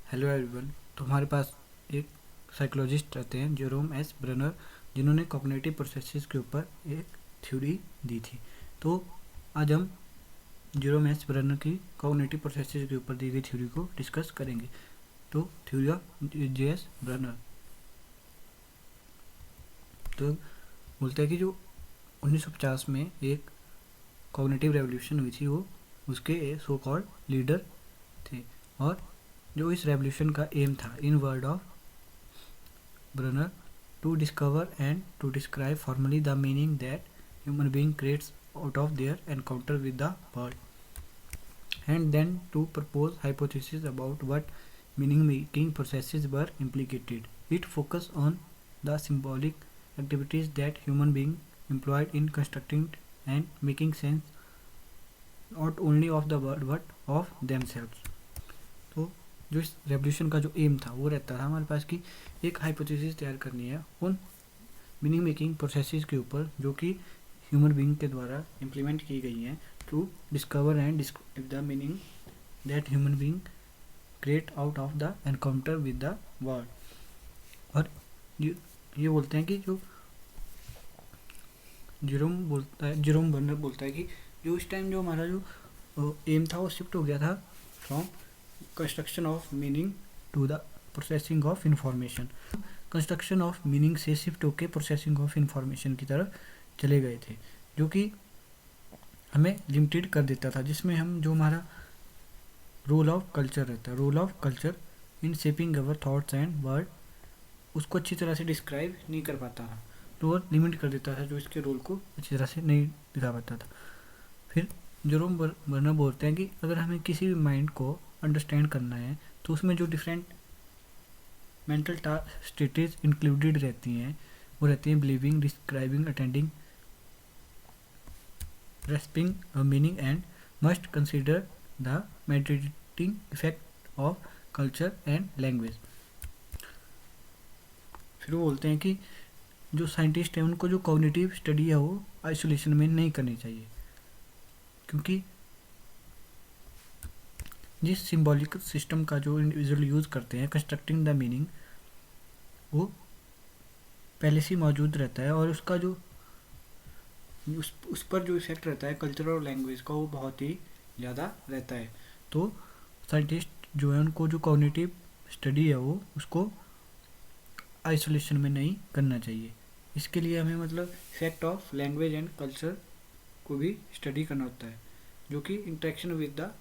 Hello everyone. तो हमारे पास एक साइकोलॉजिस्ट रहते हैं जेरोम एस ब्रेनर, जिन्होंने कॉग्निटिव प्रोसेसेस के ऊपर एक थ्योरी दी थी। तो आज हम जेरोम एस ब्रेनर की कॉग्निटिव प्रोसेसेस के ऊपर दी गई थ्योरी को डिस्कस करेंगे। तो theory of J S Bruner तो बोलता है कि जो 1950 में एक कॉग्निटिव रेवोल्यूशन हुई थी, वो उसके सो कॉल्ड लीडर थे। और जो इस रेवोल्यूशन का एम था, in word of Bruner, to discover and to describe formally the meaning that human being creates out of their encounter with the world, and then to propose hypotheses about what meaning making processes were implicated. It focused on the symbolic activities that human beings employed in constructing and making sense not only of the world but of themselves. तो जो इस revolution का जो M था वो रहता था हमारे पास कि एक हाइपोथेसिस तैयार करनी है उन मीनिंग मेकिंग प्रोसेसेस के ऊपर जो कि ह्यूमन बीइंग के द्वारा इम्प्लीमेंट की गई हैं, to discover and describe the meaning that human being create out of the encounter with the world. और ये बोलते हैं कि जो जेरोम बर्नर बोलता है कि जो इस टाइम जो हमारा जो एम था वो शिफ्ट हो गया था from construction of meaning to the processing of information. Construction of meaning से शिफ्ट होकर प्रोसेसिंग ऑफ इंफॉर्मेशन की तरफ चले गए थे, जो कि हमें लिमिटेड कर देता था, जिसमें हम जो हमारा रोल ऑफ कल्चर रहता है, role of culture in shaping our thoughts and word, उसको अच्छी तरह से डिस्क्राइब नहीं कर पाता था। तो वो लिमिट कर देता था, जो इसके रोल को अच्छी तरह से नहीं दिखा पाता था। फिर जेरोम बर्नर बोलते हैं कि अगर हमें किसी भी माइंड को अंडरस्टैंड करना है तो उसमें जो डिफरेंट मेंटल स्टेटेज इंक्लूडेड रहती हैं, वो रहती हैं believing, describing, attending, grasping meaning and must consider the meditating effect of culture and language. फिर वो बोलते हैं कि जो साइंटिस्ट हैं उनको जो कॉग्निटिव स्टडी है वो आइसोलेशन में नहीं करनी चाहिए, क्योंकि जिस सिंबॉलिक सिस्टम का जो इंडिविजुअल यूज़ करते हैं कंस्ट्रक्टिंग द मीनिंग, वो पहले से मौजूद रहता है और उसका जो उस पर जो इफेक्ट रहता है कल्चर और लैंग्वेज का वो बहुत ही ज़्यादा रहता है। तो साइंटिस्ट जो है उनको जो कॉग्निटिव स्टडी है वो उसको आइसोलेशन में नहीं करना चाहिए। इसके लिए हमें मतलब effect of language and culture को भी स्टडी करना होता है, जो कि interaction with the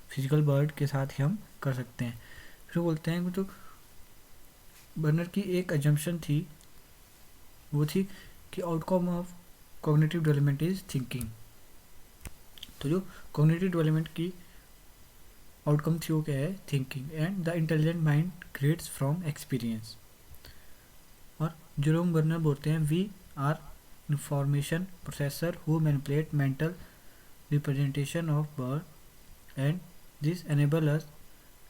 physical world के साथ ही हम कर सकते हैं। फिर बोलते हैं तो बर्नर की एक एजम्पशन थी, वो थी कि outcome of cognitive development is thinking. तो जो कॉग्निटिव डेवलपमेंट की आउटकम थी वो क्या है, thinking, and the intelligent mind creates from experience. और जेरोम बर्नर बोलते हैं we are information processor who manipulate mental representation of word and this enable us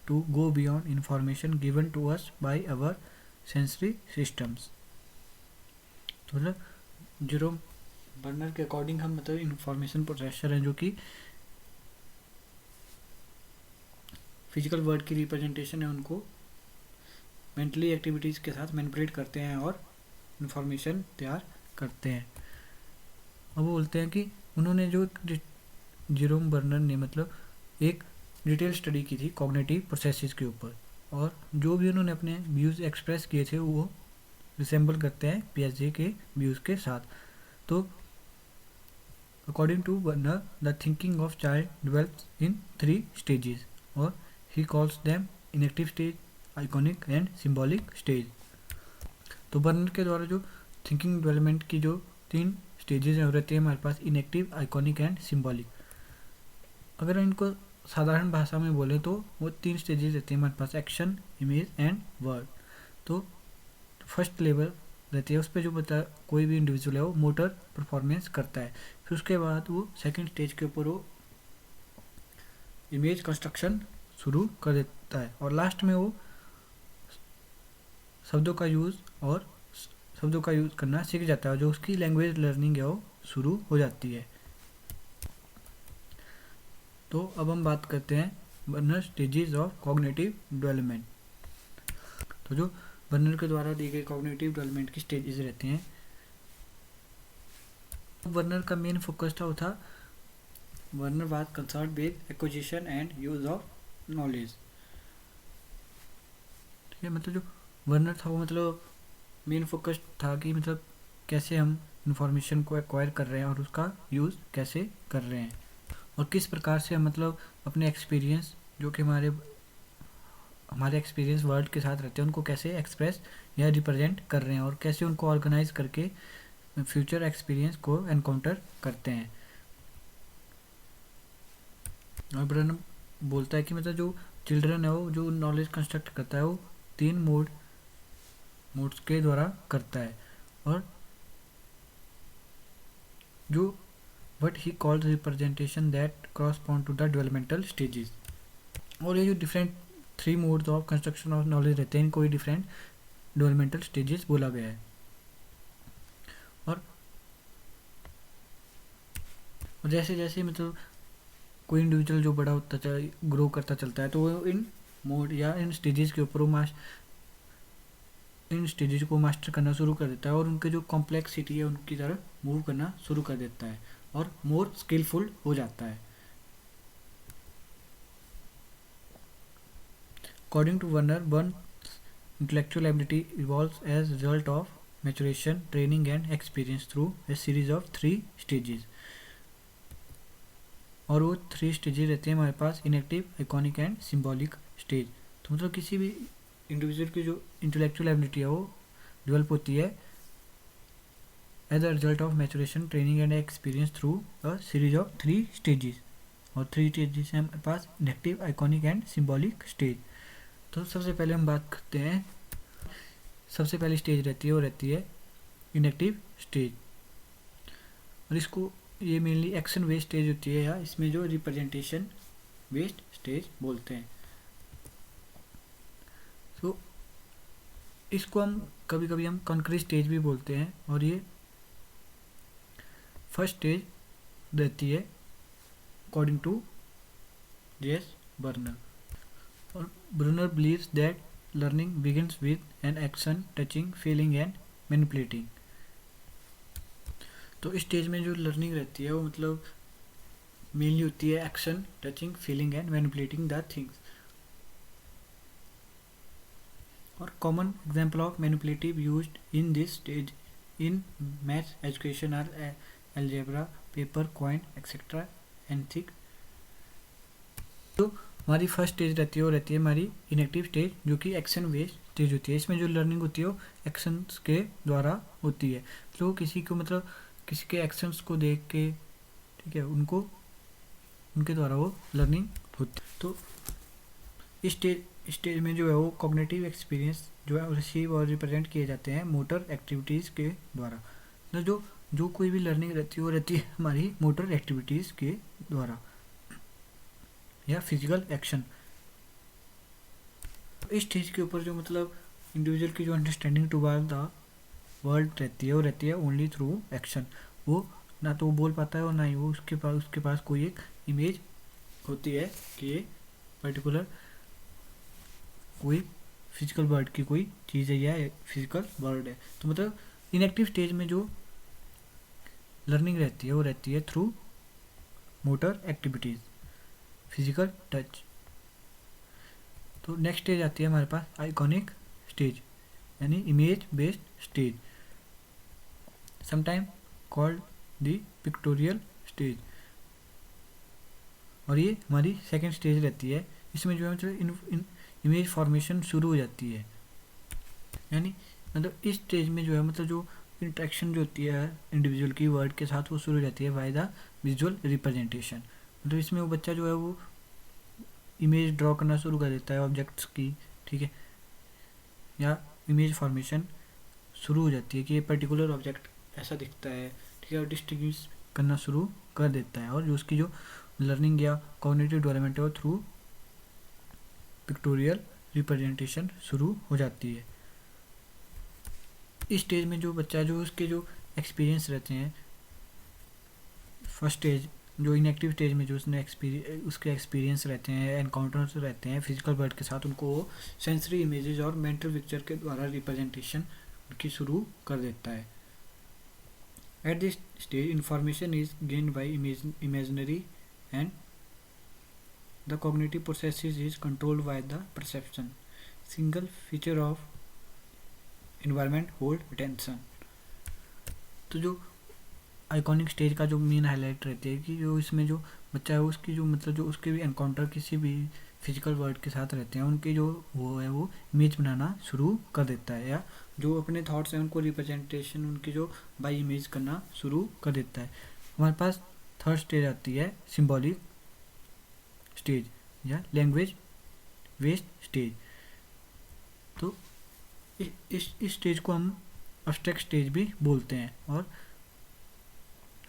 to go beyond information given to us by our sensory systems। तो मतलब Jerome burner के according हम मतलब information processor हैं जो कि फिजिकल वर्ड की representation है उनको मेंटली एक्टिविटीज़ के साथ मैनिपुलेट करते हैं और इंफॉर्मेशन तैयार करते हैं। अब वो बोलते हैं कि उन्होंने जो जेरोम बर्नर ने मतलब एक डिटेल स्टडी की थी कॉग्निटिव प्रोसेसेस के ऊपर, और जो भी उन्होंने अपने व्यूज़ एक्सप्रेस किए थे वो रिसेंबल करते हैं पियाजे के व्यूज़ के साथ। तो according to Bruner the thinking of child develops in 3 stages, और he calls them enactive stage, iconic and symbolic stage. तो बर्नर के द्वारा जो थिंकिंग डेवलपमेंट की जो 3 स्टेजेस हैं रहते हैं हमारे पास, इनेक्टिव, आइकॉनिक एंड सिंबॉलिक। अगर इनको साधारण भाषा में बोले तो वो 3 स्टेजेस रहते हैं हमारे पास, एक्शन, इमेज एंड वर्ड। तो फर्स्ट लेवल रहती है, उस पर जो बता कोई भी इंडिविजुअल है वो मोटर परफॉर्मेंस करता है। फिर उसके बाद वो सेकंड स्टेज के ऊपर वो इमेज कंस्ट्रक्शन शुरू कर देता है, और लास्ट में वो शब्दों का यूज़ करना सीख जाता है, जो उसकी लैंग्वेज लर्निंग है वो शुरू हो जाती है। तो अब हम बात करते हैं burner stages of cognitive development. तो जो बर्नर के द्वारा दी गई कॉग्निटिव डेवलपमेंट की स्टेजेस रहती हैं, बर्नर का मेन फोकस था burner was concern with acquisition and use of knowledge. ठीक है, मतलब जो बर्नर था वो मतलब मेन फोकस था कि मतलब कैसे हम इंफॉर्मेशन को एक्वायर कर रहे हैं और उसका यूज़ कैसे कर रहे हैं, और किस प्रकार से हम मतलब अपने एक्सपीरियंस जो कि हमारे एक्सपीरियंस वर्ल्ड के साथ रहते हैं उनको कैसे एक्सप्रेस या रिप्रेजेंट कर रहे हैं, और कैसे उनको ऑर्गेनाइज करके फ्यूचर एक्सपीरियंस को एनकाउंटर करते हैं। और ब्रनम बोलता है कि मतलब जो चिल्ड्रन है वो जो नॉलेज कंस्ट्रक्ट करता है वो 3 मोड्स के द्वारा करता है, और जो what he called representation that correspond to the developmental stages। और ये जो different 3 modes of construction of knowledge रहते हैं इनको ही डिफरेंट डेवलपमेंटल स्टेजेस बोला गया है। और जैसे जैसे मतलब कोई इंडिविजुअल जो बड़ा होता ग्रो करता चलता है तो वो इन मोड या इन स्टेजेस के ऊपर इन स्टेजेस को मास्टर करना शुरू कर देता है, और उनके जो कॉम्प्लेक्सिटी है उनकी तरफ मूव करना शुरू कर देता है और मोर स्किलफुल हो जाता है। According to Bruner, one's intellectual ability evolves as a result of maturation, training and experience through a series of 3 stages। और वो 3 स्टेजेस रहते हैं हमारे पास, enactive, iconic and symbolic stage. तो मतलब किसी भी इंडिविजुअल की जो इंटेलेक्चुअल एबिलिटी है वो डेवलप होती है as a result of maturation, training and experience through a series of 3 stages. और 3 स्टेजेस हैं हमारे पास, enactive, iconic and symbolic stage. तो सबसे पहले हम बात करते हैं, सबसे पहली स्टेज रहती है वो रहती है इनएक्टिव स्टेज, और इसको ये मेनली एक्शन बेस्ड स्टेज होती है, या इसमें जो रिप्रेजेंटेशन बेस्ड स्टेज बोलते हैं। तो इसको हम कभी कभी हम कॉन्क्रीट स्टेज भी बोलते हैं, और ये फर्स्ट स्टेज रहती है अकॉर्डिंग टू जेएस बर्नर। और Bruner believes that learning begins with an action, touching, feeling and manipulating. तो इस स्टेज में जो लर्निंग रहती है वो मतलब मेनली होती है action, touching, feeling and manipulating the things. और common example of manipulative used in this stage in maths education are algebra, paper, coin etcetera and thick. तो हमारी फर्स्ट स्टेज रहती है वो रहती है हमारी इनएक्टिव स्टेज, जो कि एक्शन बेस्ड स्टेज होती है। इसमें जो लर्निंग होती है वो एक्शंस के द्वारा होती है। तो किसी को मतलब किसी के एक्शंस को देख के, ठीक है, उनके द्वारा वो लर्निंग होती है। तो इस स्टेज में जो है वो कॉग्निटिव एक्सपीरियंस जो है रिसीव और रिप्रेजेंट किए जाते हैं मोटर एक्टिविटीज़ के द्वारा। तो जो कोई भी लर्निंग रहती है वो रहती है हमारी मोटर एक्टिविटीज़ के द्वारा या फिजिकल एक्शन। इस स्टेज के ऊपर जो मतलब इंडिविजुअल की जो अंडरस्टैंडिंग टुवर्ड द वर्ल्ड रहती है वो रहती है ओनली थ्रू एक्शन। वो ना तो वो बोल पाता है और ना ही वो उसके पास कोई एक इमेज होती है कि ये पर्टिकुलर कोई फिजिकल वर्ड की कोई चीज़ है या फिजिकल वर्ड है। तो मतलब इनएक्टिव स्टेज में जो लर्निंग रहती है वो रहती है through motor activities, physical touch. तो नेक्स्ट स्टेज आती है हमारे पास आइकॉनिक स्टेज, यानी image based stage, sometime called the pictorial stage. और ये हमारी सेकेंड स्टेज रहती है। इसमें जो है मतलब इमेज फॉर्मेशन शुरू हो जाती है, यानी मतलब इस स्टेज में जो है मतलब जो इंट्रैक्शन जो होती है इंडिविजुअल की वर्ड के साथ वो शुरू हो जाती है बाय द विजुअल रिप्रेजेंटेशन। मतलब इसमें वो बच्चा जो है वो इमेज ड्रॉ करना शुरू कर देता है ऑब्जेक्ट्स की, ठीक है, या इमेज फॉर्मेशन शुरू हो जाती है कि ये पर्टिकुलर ऑब्जेक्ट ऐसा दिखता है, ठीक है, और डिस्टिंग्विश करना शुरू कर देता है। और जो उसकी जो लर्निंग या कॉग्निटिव डेवलपमेंट है वो थ्रू पिक्टोरियल रिप्रेजेंटेशन शुरू हो जाती है। इस स्टेज में जो बच्चा जो उसके जो एक्सपीरियंस रहते हैं, फर्स्ट स्टेज जो इनएक्टिव स्टेज में जो उसके एक्सपीरियंस रहते हैं, एनकाउंटर्स रहते हैं फिजिकल वर्ल्ड के साथ, उनको वो सेंसरी इमेजेस और मेंटल पिक्चर के द्वारा रिप्रेजेंटेशन उनकी शुरू कर देता है। At this stage information is gained by imaginary and the cognitive processes is controlled by the perception. Single feature of environment hold attention. तो जो आइकॉनिक स्टेज का जो मेन हाईलाइट रहती है कि जो इसमें जो बच्चा है उसकी जो मतलब जो उसके भी एनकाउंटर किसी भी फिजिकल वर्ल्ड के साथ रहते हैं, उनके जो वो है वो इमेज बनाना शुरू कर देता है, या जो अपने थॉट्स हैं उनको रिप्रेजेंटेशन उनकी जो बाई इमेज करना शुरू कर देता है। हमारे पास थर्ड स्टेज आती है सिंबॉलिक स्टेज या लैंग्वेज वेस्ट स्टेज। तो इस स्टेज को हम अब्स्ट्रैक्ट स्टेज भी बोलते हैं। और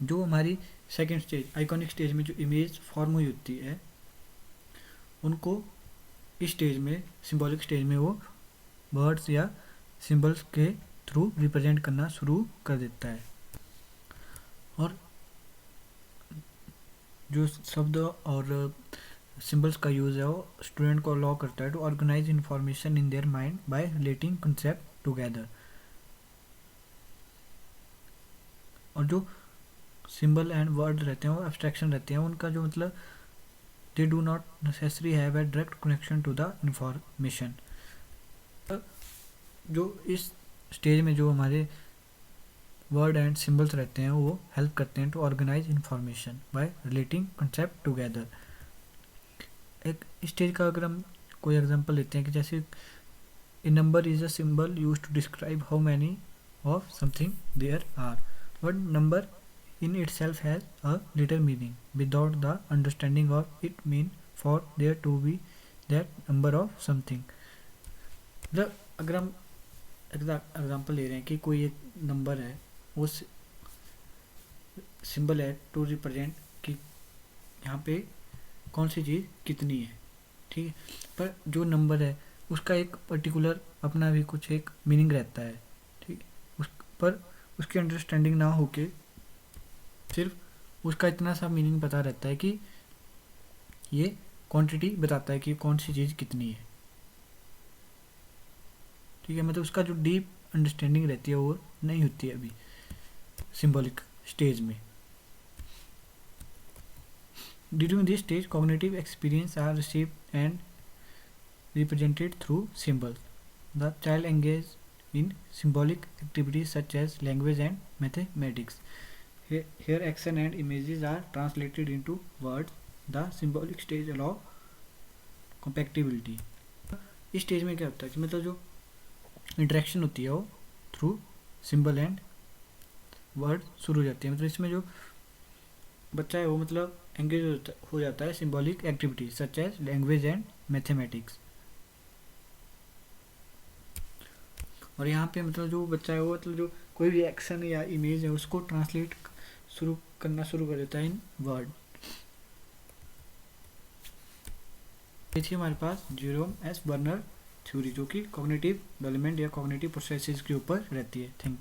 जो हमारी सेकेंड स्टेज आइकॉनिक स्टेज में जो इमेज फॉर्म हुई होती है, उनको इस स्टेज में सिंबॉलिक स्टेज में वो वर्ड्स या सिंबल्स के थ्रू रिप्रेजेंट करना शुरू कर देता है। और जो शब्द और सिंबल्स का यूज़ है वो स्टूडेंट को अलाउ करता है to organise information in their mind by relating concept together. और जो सिंबल एंड वर्ड रहते हैं वो एब्स्ट्रैक्शन रहते हैं, उनका जो मतलब they do not necessary have a direct connection to the information. जो इस स्टेज में जो हमारे वर्ड एंड सिंबल्स रहते हैं वो हेल्प करते हैं to organise information by relating concept together. एक स्टेज का अगर हम कोई एग्जांपल लेते हैं कि जैसे a number is a symbol used to describe how many of something there are, but number in itself has a little meaning without the understanding of it mean for there to be that number of something। मतलब अगर हम example ले रहे हैं कि कोई एक number है, वो सिंबल है टू रिप्रेजेंट कि यहाँ पे कौन सी चीज़ कितनी है, ठीक है। पर जो नंबर है उसका एक पर्टिकुलर अपना भी कुछ एक मीनिंग रहता है, ठीक। उस पर उसकी अंडरस्टैंडिंग ना होके सिर्फ उसका इतना सा मीनिंग पता रहता है कि ये क्वांटिटी बताता है कि कौन सी चीज़ कितनी है, ठीक है। मतलब उसका जो डीप अंडरस्टैंडिंग रहती है वो नहीं होती है अभी सिंबॉलिक स्टेज में। During this stage cognitive experience are received and represented through symbols. The child engage in symbolic activities such as language and mathematics. Here action and images are translated into words. The symbolic stage allow compatibility। इस stage में क्या होता है कि मतलब जो interaction होती है वो थ्रू सिंबल एंड वर्ड शुरू हो जाती है। मतलब इसमें जो बच्चा है वो मतलब एंगेज हो जाता है symbolic activity such as language and mathematics. और यहाँ पे मतलब जो बच्चा है वो मतलब जो कोई भी एक्शन या इमेज है उसको ट्रांसलेट करना शुरू कर देता है इन वर्ड। ये थी हमारे पास जेरोम एस बर्नर थ्योरी, जो कि कॉग्निटिव डेवलपमेंट या कॉग्निटिव प्रोसेसेस के ऊपर रहती है। Thank you.